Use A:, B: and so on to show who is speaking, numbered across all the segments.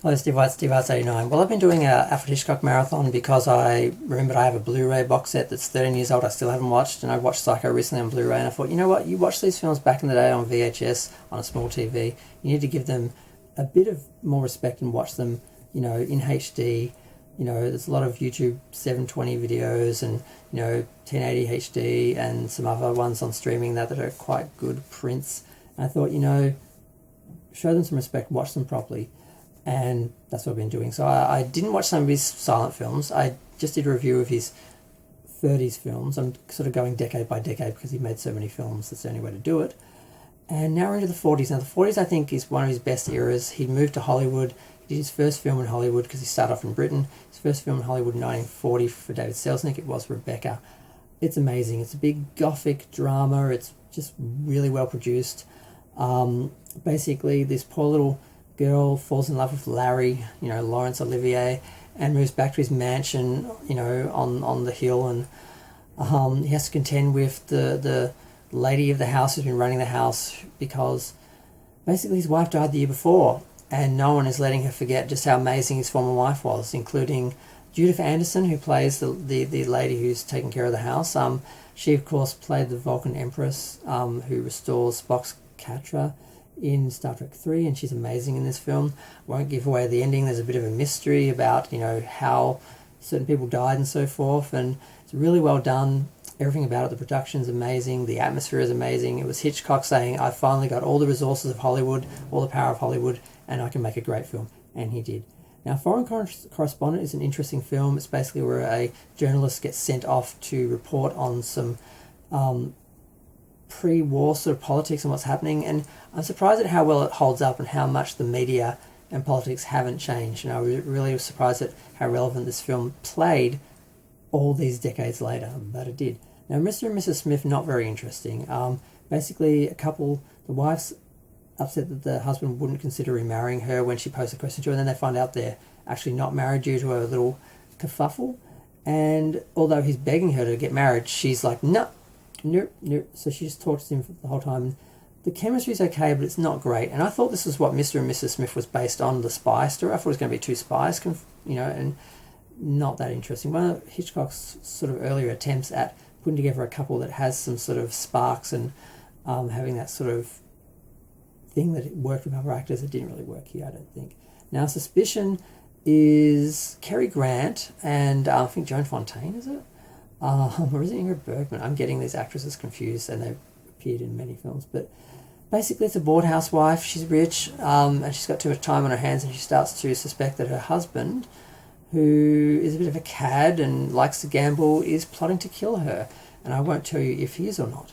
A: Hello, Steve White, Steve Arts 89. Well, I've been doing a Alfred Hitchcock marathon because I remembered I have a Blu-ray box set that's 13 years old I still haven't watched, and I watched Psycho recently on Blu-ray, and I thought, you know what, you watched these films back in the day on VHS on a small TV, you need to give them a bit of more respect and watch them, in HD. There's a lot of YouTube 720 videos and, 1080 HD and some other ones on streaming that are quite good prints. And I thought, show them some respect, watch them properly. And that's what I've been doing. So I didn't watch some of his silent films. I just did a review of his 30s films. I'm sort of going decade by decade because he made so many films. That's the only way to do it. And now we're into the 40s. Now the 40s I think is one of his best eras. He moved to Hollywood. He did his first film in Hollywood because he started off in Britain. His first film in Hollywood in 1940 for David Selznick. It was Rebecca. It's amazing. It's a big gothic drama. It's just really well produced. Basically this poor little girl falls in love with Larry, Laurence Olivier, and moves back to his mansion, on the hill, and he has to contend with the lady of the house who's been running the house because basically his wife died the year before, and no one is letting her forget just how amazing his former wife was, including Judith Anderson, who plays the lady who's taking care of the house. She, of course, played the Vulcan Empress, who restores Spock's Katra in Star Trek 3, and she's amazing in this film. Won't give away the ending. There's a bit of a mystery about, how certain people died and so forth, and it's really well done. Everything about it, the production's amazing, the atmosphere is amazing. It was Hitchcock saying, I finally got all the resources of Hollywood, all the power of Hollywood, and I can make a great film, and he did. Now, Foreign Correspondent is an interesting film. It's basically where a journalist gets sent off to report on some pre-war sort of politics and what's happening, and I'm surprised at how well it holds up and how much the media and politics haven't changed. I really was surprised at how relevant this film played all these decades later, but it did. Now, Mr. and Mrs. Smith, not very interesting. Basically, the wife's upset that the husband wouldn't consider remarrying her when she posed the question to her, and then they find out they're actually not married due to a little kerfuffle, and although he's begging her to get married, she's like, no. So she just talks to him the whole time. The chemistry's okay, but it's not great. And I thought this was what Mr. and Mrs. Smith was based on, the spy story. I thought it was going to be two spies, and not that interesting. One of Hitchcock's sort of earlier attempts at putting together a couple that has some sort of sparks and having that sort of thing that worked with other actors, it didn't really work here, I don't think. Now, Suspicion is Cary Grant and I think Joan Fontaine, is it? Or is it Ingrid Bergman? I'm getting these actresses confused, and they've appeared in many films. But basically, it's a bored housewife. She's rich, and she's got too much time on her hands, and she starts to suspect that her husband, who is a bit of a cad and likes to gamble, is plotting to kill her. And I won't tell you if he is or not.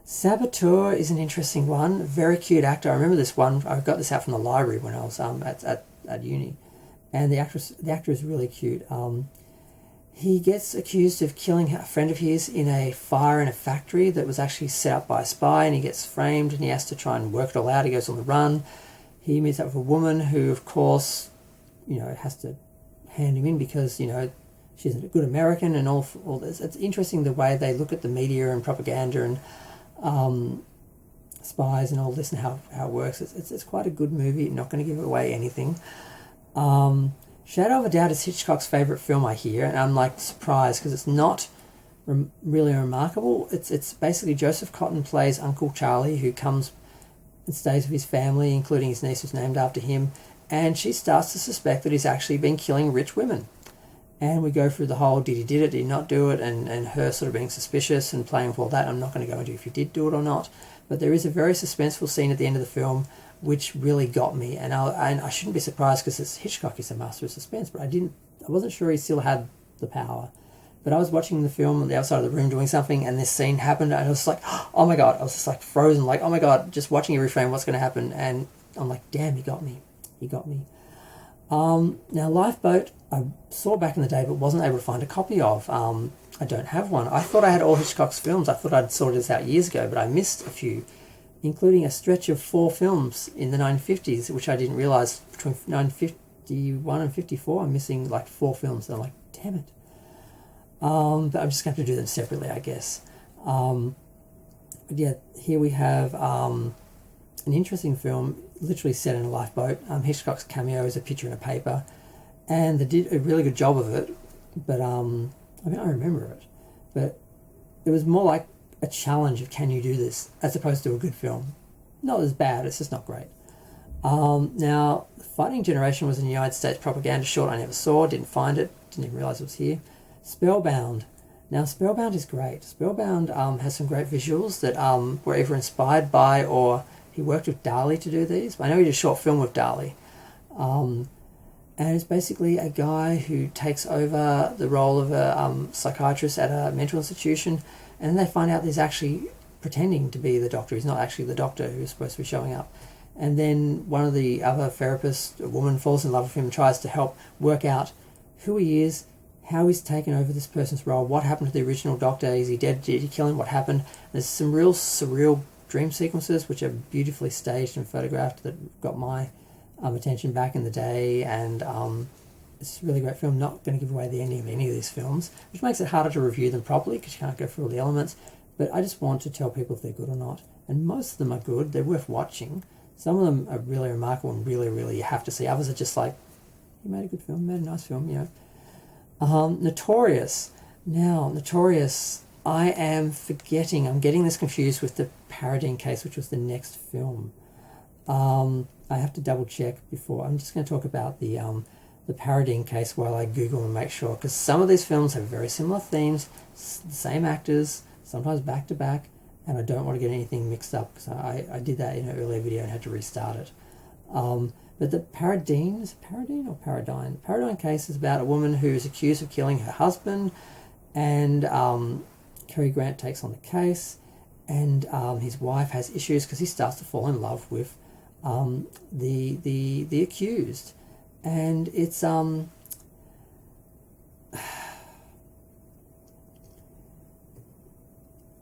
A: Saboteur is an interesting one. Very cute actor. I remember this one. I got this out from the library when I was at uni, and the actor is really cute. He gets accused of killing a friend of his in a fire in a factory that was actually set up by a spy, and he gets framed and he has to try and work it all out. He goes on the run. He meets up with a woman who, of course, has to hand him in because, she's a good American and all this. It's interesting the way they look at the media and propaganda and spies and all this and how it works. It's quite a good movie. Not going to give away anything. Shadow of a Doubt is Hitchcock's favourite film, I hear, and I'm surprised because it's not really remarkable. It's basically Joseph Cotton plays Uncle Charlie, who comes and stays with his family, including his niece who's named after him, and she starts to suspect that he's actually been killing rich women. And we go through the whole did he not do it, and her sort of being suspicious and playing with all that. I'm not going to go into if he did do it or not, but there is a very suspenseful scene at the end of the film which really got me, and I shouldn't be surprised because Hitchcock is a master of suspense, but I wasn't sure he still had the power. But I was watching the film on the outside of the room doing something, and this scene happened, and I was like, oh my god, I was just frozen, oh my god, just watching every frame, what's going to happen, and I'm like, damn, he got me. Now, Lifeboat, I saw back in the day, but wasn't able to find a copy of. I don't have one. I thought I had all Hitchcock's films. I thought I'd sorted this out years ago, but I missed a few, including a stretch of 4 films in the 1950s, which I didn't realise between 1951 and 54. I'm missing 4 films, and I'm like, damn it. But I'm just going to have to do them separately, I guess. But yeah, here we have an interesting film. literally set in a lifeboat. Hitchcock's cameo is a picture in a paper, and they did a really good job of it. But I remember it, but it was more like a challenge of can you do this, as opposed to a good film. Not as bad, it's just not great. Now, Fighting Generation was a United States propaganda short I never saw, didn't find it, didn't even realise it was here. Spellbound. Now, Spellbound is great. Spellbound has some great visuals that were either inspired by, or he worked with Dali to do these. I know he did a short film with Dali. And it's basically a guy who takes over the role of a psychiatrist at a mental institution, and they find out he's actually pretending to be the doctor. He's not actually the doctor who's supposed to be showing up. And then one of the other therapists, a woman, falls in love with him and tries to help work out who he is, how he's taken over this person's role, what happened to the original doctor, is he dead, did he kill him, what happened. There's some real surreal dream sequences which are beautifully staged and photographed that got my attention back in the day, and it's a really great film. Not going to give away the ending of any of these films, which makes it harder to review them properly because you can't go through all the elements, but I just want to tell people if they're good or not, and most of them are good, they're worth watching. Some of them are really remarkable and really, really you have to see. Others are just like, you made a good film, you made a nice film, you know. Notorious. Now, Notorious, I'm getting this confused with the Paradine Case, which was the next film. I have to double check before. I'm just going to talk about the Paradine Case while I Google and make sure, because some of these films have very similar themes, the same actors, sometimes back to back, and I don't want to get anything mixed up because I did that in an earlier video and had to restart it. But the Paradine Case is about a woman who is accused of killing her husband, and Cary Grant takes on the case, and his wife has issues because he starts to fall in love with the accused, and it's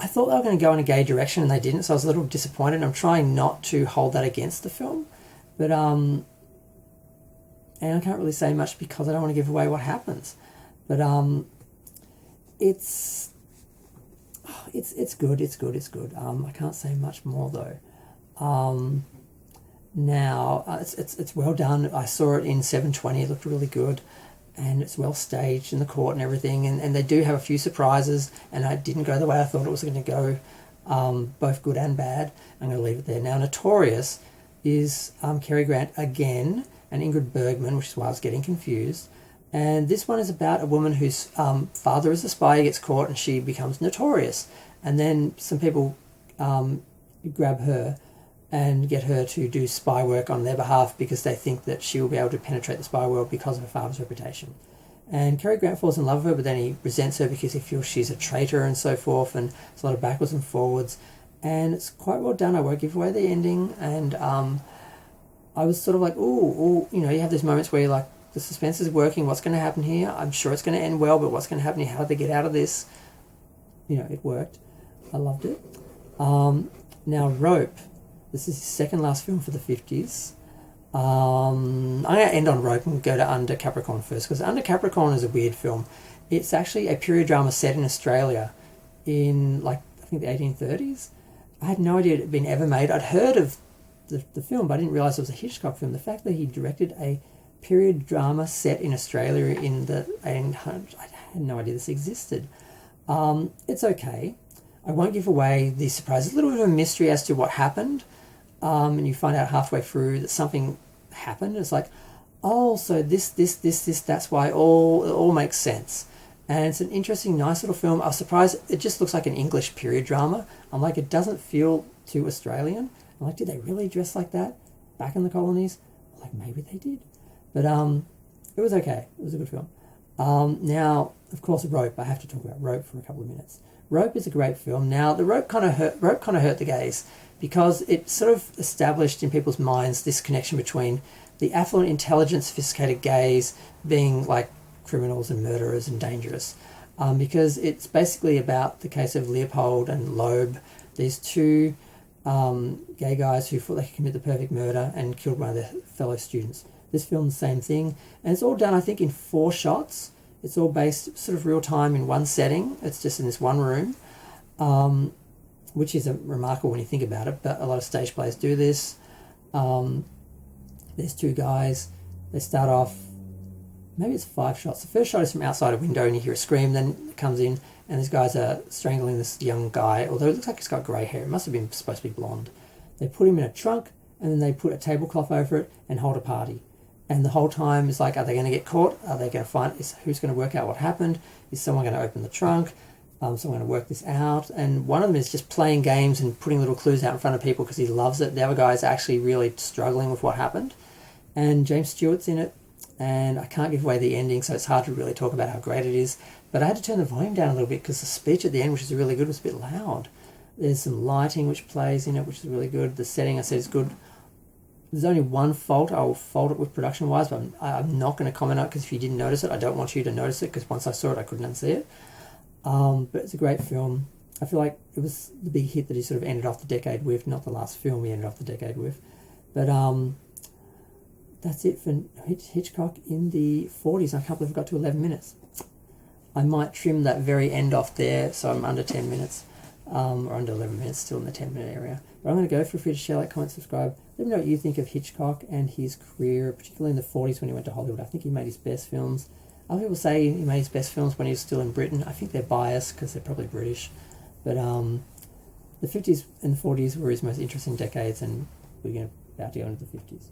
A: I thought they were going to go in a gay direction and they didn't, so I was a little disappointed. I'm trying not to hold that against the film, but and I can't really say much because I don't want to give away what happens, but it's good. I can't say much more though. Now it's well done. I saw it in 720. It looked really good, and it's well staged in the court and everything. And they do have a few surprises, and it didn't go the way I thought it was going to go, both good and bad. I'm going to leave it there. Now, Notorious is Cary Grant again and Ingrid Bergman, which is why I was getting confused. And this one is about a woman whose father is a spy, gets caught, and she becomes notorious. And then some people grab her and get her to do spy work on their behalf because they think that she will be able to penetrate the spy world because of her father's reputation. And Cary Grant falls in love with her, but then he resents her because he feels she's a traitor and so forth, and it's a lot of backwards and forwards. And it's quite well done. I won't give away the ending. And I was sort of like, ooh, you know, you have those moments where you're like, the suspense is working, what's going to happen here? I'm sure it's going to end well, but what's going to happen here? How do they get out of this? You know, it worked. I loved it. Now, Rope. This is his second last film for the 50s. I'm going to end on Rope and go to Under Capricorn first, because Under Capricorn is a weird film. It's actually a period drama set in Australia in, like, I think the 1830s. I had no idea it had been ever made. I'd heard of the film, but I didn't realise it was a Hitchcock film. The fact that he directed a period drama set in Australia in the 1800s, I had no idea this existed. It's okay. I won't give away the surprise. It's a little bit of a mystery as to what happened. And you find out halfway through that something happened. It's like, oh, so this, that's why it all makes sense. And it's an interesting, nice little film. I was surprised. It just looks like an English period drama. I'm like, it doesn't feel too Australian. I'm like, did they really dress like that back in the colonies? I'm like, maybe they did. But it was okay. It was a good film. Now, of course, Rope. I have to talk about Rope for a couple of minutes. Rope is a great film. Now, the Rope kind of hurt the gays, because it sort of established in people's minds this connection between the affluent, intelligent, sophisticated gays being like criminals and murderers and dangerous. Because it's basically about the case of Leopold and Loeb, these two gay guys who thought they could commit the perfect murder and killed one of their fellow students. This film's the same thing. And it's all done, I think, in 4 shots. It's all based sort of real time in one setting. It's just in this one room. Which is remarkable when you think about it, but a lot of stage plays do this. there's two guys. They start off, maybe it's 5 shots. The first shot is from outside a window and you hear a scream, then it comes in and these guys are strangling this young guy, although it looks like he's got grey hair. It must have been supposed to be blonde. They put him in a trunk and then they put a tablecloth over it and hold a party. And the whole time it's like, are they going to get caught? Are they going to find, who's going to work out what happened? Is someone going to open the trunk? Someone going to work this out? And one of them is just playing games and putting little clues out in front of people because he loves it. The other guy is actually really struggling with what happened. And James Stewart's in it. And I can't give away the ending, so it's hard to really talk about how great it is. But I had to turn the volume down a little bit because the speech at the end, which is really good, was a bit loud. There's some lighting which plays in it, which is really good. The setting, I said, is good. There's only one fault. I will fault it with production-wise, but I'm not going to comment on it because if you didn't notice it, I don't want you to notice it because once I saw it, I couldn't unsee it. But it's a great film. I feel like it was the big hit that he sort of ended off the decade with, not the last film he ended off the decade with. But that's it for Hitchcock in the 40s. I can't believe I got to 11 minutes. I might trim that very end off there so I'm under 10 minutes, or under 11 minutes, still in the 10-minute area. But I'm going to go. Feel free to share, like, comment, subscribe. Let me know what you think of Hitchcock and his career, particularly in the 40s when he went to Hollywood. I think he made his best films. Other people say he made his best films when he was still in Britain. I think they're biased because they're probably British. But the 50s and the 40s were his most interesting decades, and we're about to go into the 50s.